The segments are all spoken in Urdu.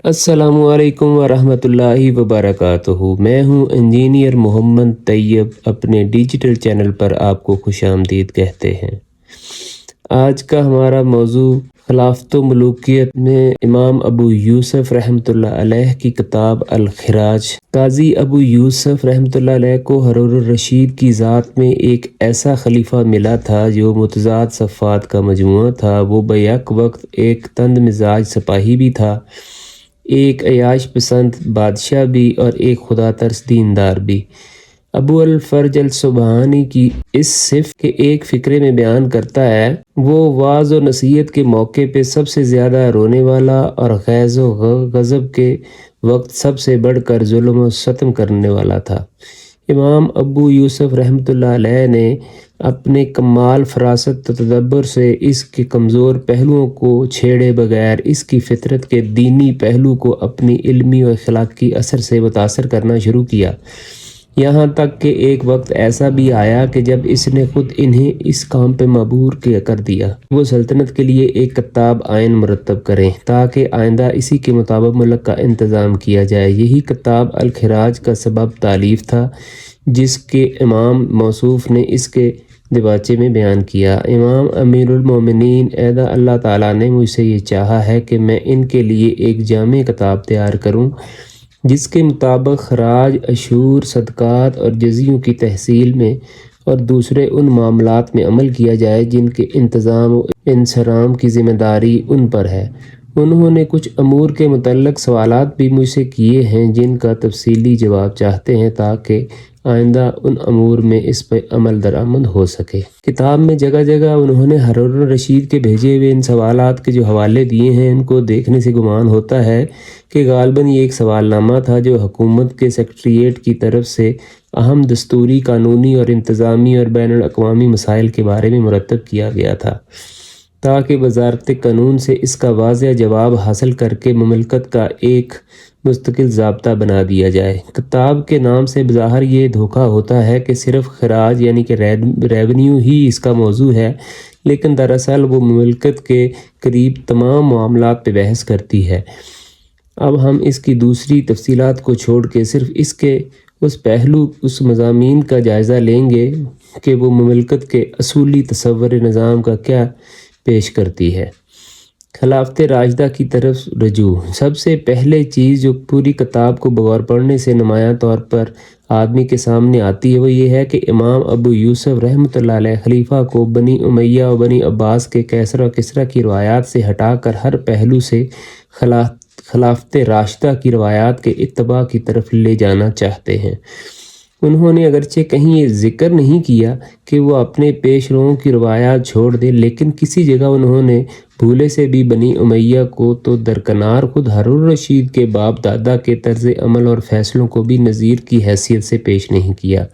السلام علیکم ورحمۃ اللہ وبرکاتہ۔ میں ہوں انجینئر محمد طیب، اپنے ڈیجیٹل چینل پر آپ کو خوش آمدید کہتے ہیں۔ آج کا ہمارا موضوع خلافت و ملوکیت میں امام ابو یوسف رحمۃ اللہ علیہ کی کتاب الخراج۔ قاضی ابو یوسف رحمۃ اللہ علیہ کو ہارون الرشید کی ذات میں ایک ایسا خلیفہ ملا تھا جو متضاد صفات کا مجموعہ تھا۔ وہ بیک وقت ایک تند مزاج سپاہی بھی تھا، ایک عیاش پسند بادشاہ بھی، اور ایک خدا ترس دیندار بھی۔ ابو الفرج السبحانی کی اس صفت کے ایک فقرے میں بیان کرتا ہے، وہ وعظ و نصیحت کے موقع پہ سب سے زیادہ رونے والا اور غیظ و غضب کے وقت سب سے بڑھ کر ظلم و ستم کرنے والا تھا۔ امام ابو یوسف رحمۃ اللہ علیہ نے اپنے کمال فراست و تدبر سے اس کے کمزور پہلوؤں کو چھیڑے بغیر اس کی فطرت کے دینی پہلو کو اپنی علمی و اخلاقی اثر سے متاثر کرنا شروع کیا، یہاں تک کہ ایک وقت ایسا بھی آیا کہ جب اس نے خود انہیں اس کام پہ مجبور کر دیا وہ سلطنت کے لیے ایک کتاب آئین مرتب کریں تاکہ آئندہ اسی کے مطابق ملک کا انتظام کیا جائے۔ یہی کتاب الخراج کا سبب تالیف تھا، جس کے امام موصوف نے اس کے دیباچے میں بیان کیا۔ امام امیر المومنین ایدہ اللہ تعالیٰ نے مجھ سے یہ چاہا ہے کہ میں ان کے لیے ایک جامع کتاب تیار کروں جس کے مطابق خراج، عشور، صدقات اور جزیوں کی تحصیل میں اور دوسرے ان معاملات میں عمل کیا جائے جن کے انتظام و انصرام کی ذمہ داری ان پر ہے۔ انہوں نے کچھ امور کے متعلق سوالات بھی مجھ سے کیے ہیں جن کا تفصیلی جواب چاہتے ہیں تاکہ آئندہ ان امور میں اس پہ عمل درآمد ہو سکے۔ کتاب میں جگہ جگہ انہوں نے ہارون الرشید کے بھیجے ہوئے ان سوالات کے جو حوالے دیے ہیں، ان کو دیکھنے سے گمان ہوتا ہے کہ غالباً یہ ایک سوال نامہ تھا جو حکومت کے سیکریٹریٹ کی طرف سے اہم دستوری، قانونی اور انتظامی اور بین الاقوامی مسائل کے بارے میں مرتب کیا گیا تھا، تاکہ وزارت قانون سے اس کا واضح جواب حاصل کر کے مملکت کا ایک مستقل ضابطہ بنا دیا جائے۔ کتاب کے نام سے بظاہر یہ دھوکہ ہوتا ہے کہ صرف خراج یعنی کہ ریونیو ہی اس کا موضوع ہے، لیکن دراصل وہ مملکت کے قریب تمام معاملات پہ بحث کرتی ہے۔ اب ہم اس کی دوسری تفصیلات کو چھوڑ کے صرف اس مضامین کا جائزہ لیں گے کہ وہ مملکت کے اصولی تصور نظام کا کیا پیش کرتی ہے۔ خلافت راشدہ کی طرف رجوع۔ سب سے پہلے چیز جو پوری کتاب کو بغور پڑھنے سے نمایاں طور پر آدمی کے سامنے آتی ہے وہ یہ ہے کہ امام ابو یوسف رحمۃ اللہ علیہ خلیفہ کو بنی امیہ و بنی عباس کے کیسر و کسریٰ کی روایات سے ہٹا کر ہر پہلو سے خلافت راشدہ کی روایات کے اتباع کی طرف لے جانا چاہتے ہیں۔ انہوں نے اگرچہ کہیں یہ ذکر نہیں کیا کہ وہ اپنے پیش روؤں کی روایات چھوڑ دیں، لیکن کسی جگہ انہوں نے بھولے سے بھی بنی امیہ کو تو درکنار خود ہارون الرشید کے باپ دادا کے طرز عمل اور فیصلوں کو بھی نظیر کی حیثیت سے پیش نہیں کیا۔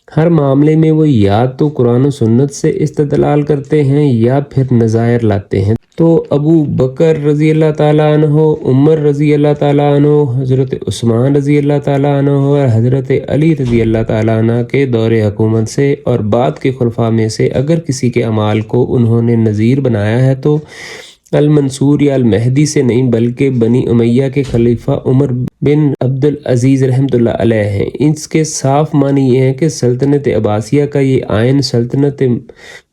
ہر معاملے میں وہ یا تو قرآن و سنت سے استدلال کرتے ہیں یا پھر نظائر لاتے ہیں۔ تو ابو بکر رضی اللہ تعالیٰ عنہ، عمر رضی اللہ تعالیٰ عنہ، حضرت عثمان رضی اللہ تعالیٰ عنہ اور حضرت علی رضی اللہ تعالیٰ عنہ کے دور حکومت سے اور بعد کے خلفاء میں سے اگر کسی کے اعمال کو انہوں نے نظیر بنایا ہے تو المنصور یا المہدی سے نہیں بلکہ بنی امیہ کے خلیفہ عمر بن عبد العزیز رحمۃ اللہ علیہ ہیں۔ اس کے صاف معنی یہ ہے کہ سلطنت عباسیہ کا یہ آئین سلطنت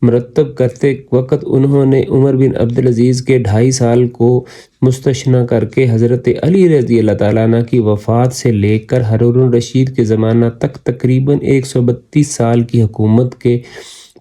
مرتب کرتے وقت انہوں نے عمر بن عبد العزیز کے 2.5 سال کو مستثنی کر کے حضرت علی رضی اللہ تعالیٰ عنہ کی وفات سے لے کر ہارون الرشید کے زمانہ تک تقریباً 132 سال کی حکومت کے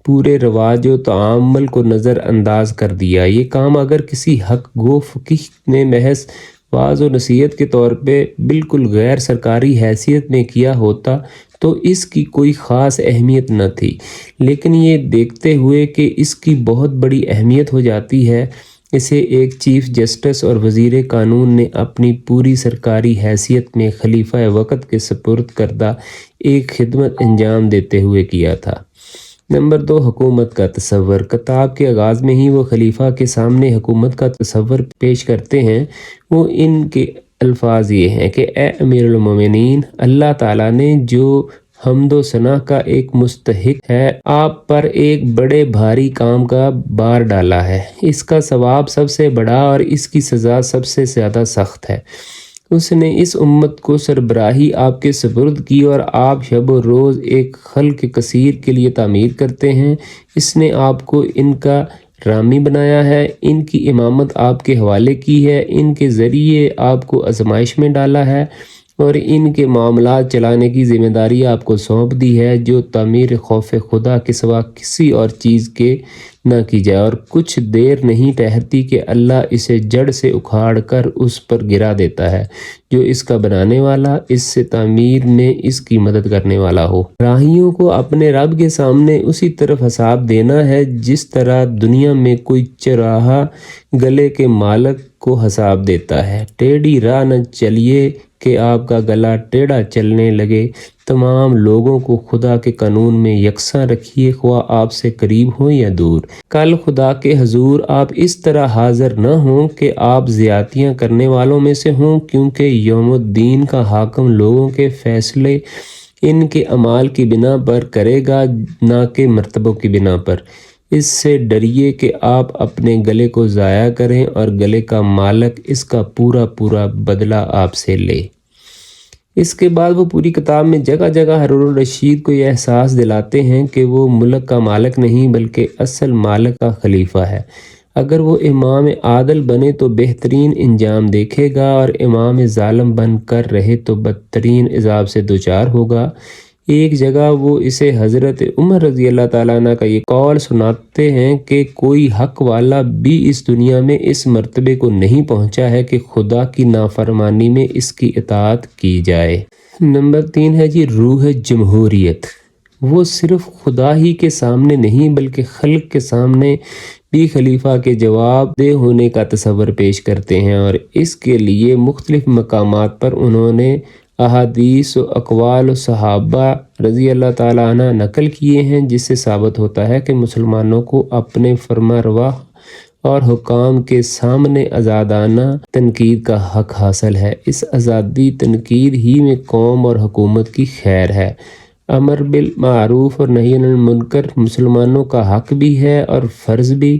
پورے رواج و تعامل کو نظر انداز کر دیا۔ یہ کام اگر کسی حق گو فقیہ نے محض وعظ و نصیحت کے طور پہ بالکل غیر سرکاری حیثیت میں کیا ہوتا تو اس کی کوئی خاص اہمیت نہ تھی، لیکن یہ دیکھتے ہوئے کہ اس کی بہت بڑی اہمیت ہو جاتی ہے، اسے ایک چیف جسٹس اور وزیر قانون نے اپنی پوری سرکاری حیثیت میں خلیفہ وقت کے سپرد کردہ ایک خدمت انجام دیتے ہوئے کیا تھا۔ نمبر 2، حکومت کا تصور۔ کتاب کے آغاز میں ہی وہ خلیفہ کے سامنے حکومت کا تصور پیش کرتے ہیں۔ وہ ان کے الفاظ یہ ہیں کہ اے امیر المومنین، اللہ تعالیٰ نے جو حمد و ثنا کا ایک مستحق ہے، آپ پر ایک بڑے بھاری کام کا بار ڈالا ہے، اس کا ثواب سب سے بڑا اور اس کی سزا سب سے زیادہ سخت ہے۔ اس نے اس امت کو سربراہی آپ کے سپرد کی اور آپ شب و روز ایک خلق کثیر کے لیے تعمیر کرتے ہیں۔ اس نے آپ کو ان کا رامی بنایا ہے، ان کی امامت آپ کے حوالے کی ہے، ان کے ذریعے آپ کو آزمائش میں ڈالا ہے اور ان کے معاملات چلانے کی ذمہ داری آپ کو سونپ دی ہے، جو تعمیر خوف خدا کے سوا کسی اور چیز کے نہ کی جائے، اور کچھ دیر نہیں ٹھہرتی کہ اللہ اسے جڑ سے اکھاڑ کر اس پر گرا دیتا ہے، جو اس کا بنانے والا، اس سے تعمیر میں اس کی مدد کرنے والا ہو۔ راہیوں کو اپنے رب کے سامنے اسی طرف حساب دینا ہے جس طرح دنیا میں کوئی چراہا گلے کے مالک کو حساب دیتا ہے۔ ٹیڑھی راہ نہ چلیے کہ آپ کا گلا ٹیڑھا چلنے لگے۔ تمام لوگوں کو خدا کے قانون میں یکساں رکھیے، خواہ آپ سے قریب ہوں یا دور۔ کل خدا کے حضور آپ اس طرح حاضر نہ ہوں کہ آپ زیادتیاں کرنے والوں میں سے ہوں، کیونکہ یوم الدین کا حاکم لوگوں کے فیصلے ان کے اعمال کی بنا پر کرے گا، نہ کہ مرتبوں کی بنا پر۔ اس سے ڈریے کہ آپ اپنے گلے کو ضائع کریں اور گلے کا مالک اس کا پورا پورا بدلہ آپ سے لے۔ اس کے بعد وہ پوری کتاب میں جگہ جگہ ہارون الرشید کو یہ احساس دلاتے ہیں کہ وہ ملک کا مالک نہیں بلکہ اصل مالک کا خلیفہ ہے۔ اگر وہ امام عادل بنے تو بہترین انجام دیکھے گا، اور امام ظالم بن کر رہے تو بدترین عذاب سے دوچار ہوگا۔ ایک جگہ وہ اسے حضرت عمر رضی اللہ تعالیٰ عنہ کا یہ قول سناتے ہیں کہ کوئی حق والا بھی اس دنیا میں اس مرتبے کو نہیں پہنچا ہے کہ خدا کی نافرمانی میں اس کی اطاعت کی جائے۔ نمبر 3 ہے جی روح جمہوریت۔ وہ صرف خدا ہی کے سامنے نہیں بلکہ خلق کے سامنے بھی خلیفہ کے جواب دہ ہونے کا تصور پیش کرتے ہیں، اور اس کے لیے مختلف مقامات پر انہوں نے احادیث و اقوال و صحابہ رضی اللہ تعالیٰ عنہ نقل کیے ہیں، جس سے ثابت ہوتا ہے کہ مسلمانوں کو اپنے فرما روا اور حکام کے سامنے آزادانہ تنقید کا حق حاصل ہے۔ اس آزادی تنقید ہی میں قوم اور حکومت کی خیر ہے۔ امر بالمعروف اور نہی عن المنکر مسلمانوں کا حق بھی ہے اور فرض بھی۔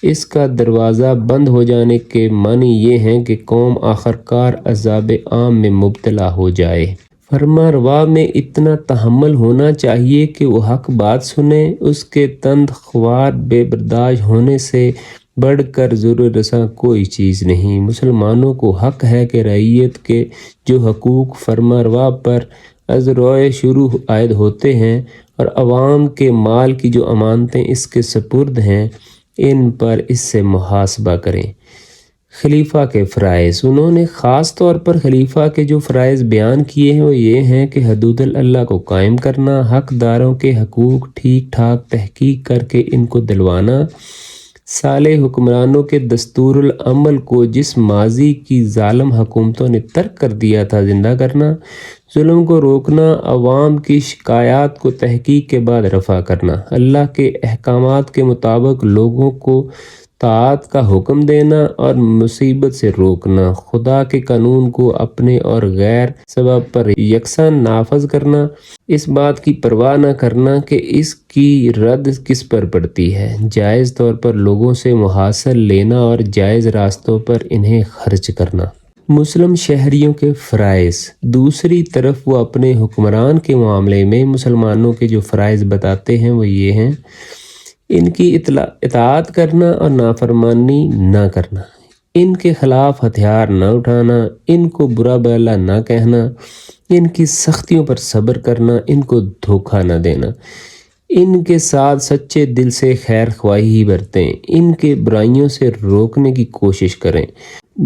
اس کا دروازہ بند ہو جانے کے معنی یہ ہیں کہ قوم آخرکار عذاب عام میں مبتلا ہو جائے۔ فرما روا میں اتنا تحمل ہونا چاہیے کہ وہ حق بات سنے، اس کے تند خوار بے برداشت ہونے سے بڑھ کر ضرور رساں کوئی چیز نہیں۔ مسلمانوں کو حق ہے کہ رعیت کے جو حقوق فرما روا پر از روئے شروع عائد ہوتے ہیں اور عوام کے مال کی جو امانتیں اس کے سپرد ہیں، ان پر اس سے محاسبہ کریں۔ خلیفہ کے فرائض۔ انہوں نے خاص طور پر خلیفہ کے جو فرائض بیان کیے ہیں وہ یہ ہیں کہ حدود اللہ کو قائم کرنا، حقداروں کے حقوق ٹھیک ٹھاک تحقیق کر کے ان کو دلوانا، صالح حکمرانوں کے دستور العمل کو جس ماضی کی ظالم حکومتوں نے ترک کر دیا تھا زندہ کرنا، ظلم کو روکنا، عوام کی شکایات کو تحقیق کے بعد رفع کرنا، اللہ کے احکامات کے مطابق لوگوں کو طاعت کا حکم دینا اور مصیبت سے روکنا، خدا کے قانون کو اپنے اور غیر سبب پر یکساں نافذ کرنا، اس بات کی پرواہ نہ کرنا کہ اس کی رد کس پر پڑتی ہے، جائز طور پر لوگوں سے محاصل لینا اور جائز راستوں پر انہیں خرچ کرنا۔ مسلم شہریوں کے فرائض۔ دوسری طرف وہ اپنے حکمران کے معاملے میں مسلمانوں کے جو فرائض بتاتے ہیں وہ یہ ہیں: ان کی اطاعت کرنا اور نافرمانی نہ کرنا، ان کے خلاف ہتھیار نہ اٹھانا، ان کو برا بھلا نہ کہنا، ان کی سختیوں پر صبر کرنا، ان کو دھوکہ نہ دینا، ان کے ساتھ سچے دل سے خیر خواہی برتیں، ان کے برائیوں سے روکنے کی کوشش کریں۔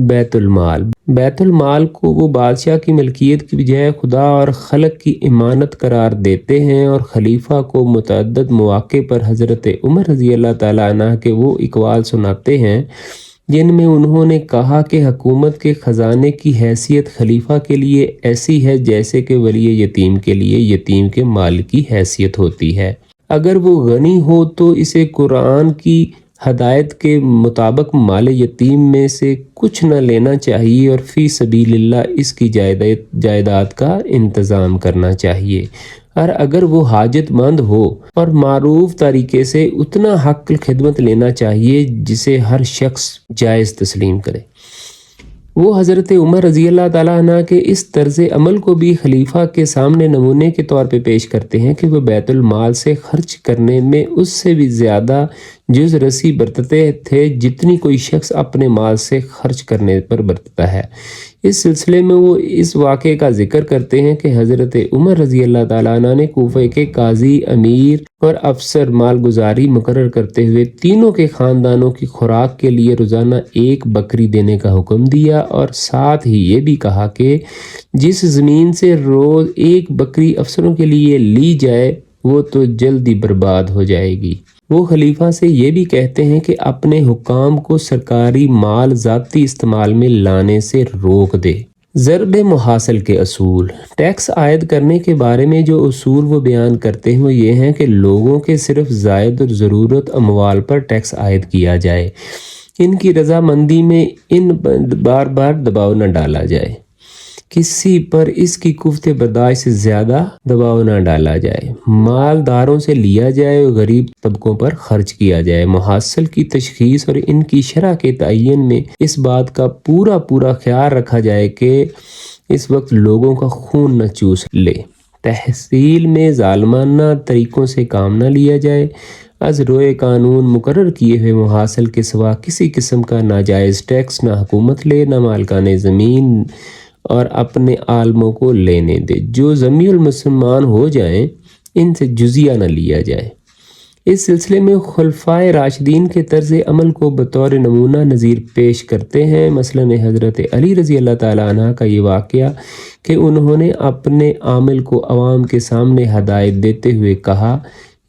بیت المال۔ بیت المال کو وہ بادشاہ کی ملکیت کی بجائے خدا اور خلق کی امانت قرار دیتے ہیں، اور خلیفہ کو متعدد مواقع پر حضرت عمر رضی اللہ تعالیٰ عنہ کے وہ اقوال سناتے ہیں جن میں انہوں نے کہا کہ حکومت کے خزانے کی حیثیت خلیفہ کے لیے ایسی ہے جیسے کہ ولی یتیم کے لیے یتیم کے مال کی حیثیت ہوتی ہے۔ اگر وہ غنی ہو تو اسے قرآن کی ہدایت کے مطابق مال یتیم میں سے کچھ نہ لینا چاہیے اور فی سبیل اللہ اس کی جائیداد کا انتظام کرنا چاہیے۔ اور اگر وہ حاجت مند ہو اور معروف طریقے سے اتنا حق خدمت لینا چاہیے جسے ہر شخص جائز تسلیم کرے۔ وہ حضرت عمر رضی اللہ تعالیٰ عنہ کے اس طرز عمل کو بھی خلیفہ کے سامنے نمونے کے طور پہ پیش کرتے ہیں کہ وہ بیت المال سے خرچ کرنے میں اس سے بھی زیادہ جز رسی برتتے تھے جتنی کوئی شخص اپنے مال سے خرچ کرنے پر برتتا ہے۔ اس سلسلے میں وہ اس واقعے کا ذکر کرتے ہیں کہ حضرت عمر رضی اللہ تعالیٰ عنہ نے کوفہ کے قاضی، امیر اور افسر مالگزاری مقرر کرتے ہوئے تینوں کے خاندانوں کی خوراک کے لیے روزانہ 1 بکری دینے کا حکم دیا، اور ساتھ ہی یہ بھی کہا کہ جس زمین سے روز 1 بکری افسروں کے لیے لی جائے وہ تو جلدی برباد ہو جائے گی۔ وہ خلیفہ سے یہ بھی کہتے ہیں کہ اپنے حکام کو سرکاری مال ذاتی استعمال میں لانے سے روک دے۔ ضرب محاصل کے اصول۔ ٹیکس عائد کرنے کے بارے میں جو اصول وہ بیان کرتے ہیں وہ یہ ہیں کہ لوگوں کے صرف زائد اور ضرورت اموال پر ٹیکس عائد کیا جائے، ان کی رضامندی میں ان بار بار دباؤ نہ ڈالا جائے، کسی پر اس کی قوت برداشت سے زیادہ دباؤ نہ ڈالا جائے، مالداروں سے لیا جائے اور غریب طبقوں پر خرچ کیا جائے۔ محاصل کی تشخیص اور ان کی شرح کے تعین میں اس بات کا پورا خیال رکھا جائے کہ اس وقت لوگوں کا خون نہ چوس لے۔ تحصیل میں ظالمانہ طریقوں سے کام نہ لیا جائے۔ از روئے قانون مقرر کیے ہوئے محاصل کے سوا کسی قسم کا ناجائز ٹیکس نہ حکومت لے، نہ مالکان زمین اور اپنے عالموں کو لینے دے۔ جو ذمی المسلمان ہو جائیں ان سے جزیہ نہ لیا جائے۔ اس سلسلے میں خلفائے راشدین کے طرز عمل کو بطور نمونہ نظیر پیش کرتے ہیں۔ مثلاً حضرت علی رضی اللہ تعالیٰ عنہ کا یہ واقعہ کہ انہوں نے اپنے عامل کو عوام کے سامنے ہدایت دیتے ہوئے کہا،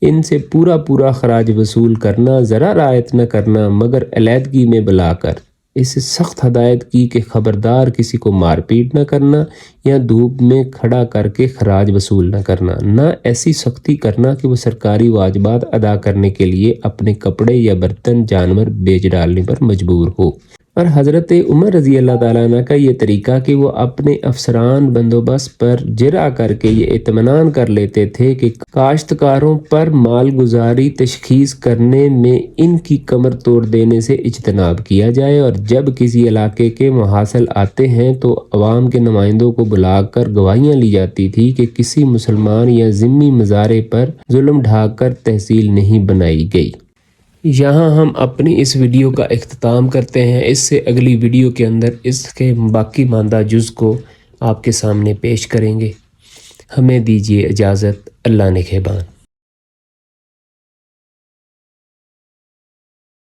ان سے پورا خراج وصول کرنا، ذرا رعایت نہ کرنا مگر علیحدگی میں بلا کر۔ اس سے سخت ہدایت کی کہ خبردار کسی کو مار پیٹ نہ کرنا یا دھوپ میں کھڑا کر کے خراج وصول نہ کرنا، نہ ایسی سختی کرنا کہ وہ سرکاری واجبات ادا کرنے کے لیے اپنے کپڑے یا برتن جانور بیچ ڈالنے پر مجبور ہو۔ اور حضرت عمر رضی اللہ تعالیٰ عنہ کا یہ طریقہ کہ وہ اپنے افسران بندوبست پر جرأ کر کے یہ اطمینان کر لیتے تھے کہ کاشتکاروں پر مالگزاری تشخیص کرنے میں ان کی کمر توڑ دینے سے اجتناب کیا جائے، اور جب کسی علاقے کے محاصل آتے ہیں تو عوام کے نمائندوں کو بلا کر گواہیاں لی جاتی تھی کہ کسی مسلمان یا ذمی مزارع پر ظلم ڈھا کر تحصیل نہیں بنائی گئی۔ یہاں ہم اپنی اس ویڈیو کا اختتام کرتے ہیں۔ اس سے اگلی ویڈیو کے اندر اس کے باقی ماندہ جز کو آپ کے سامنے پیش کریں گے۔ ہمیں دیجیے اجازت۔ اللہ نگہبان۔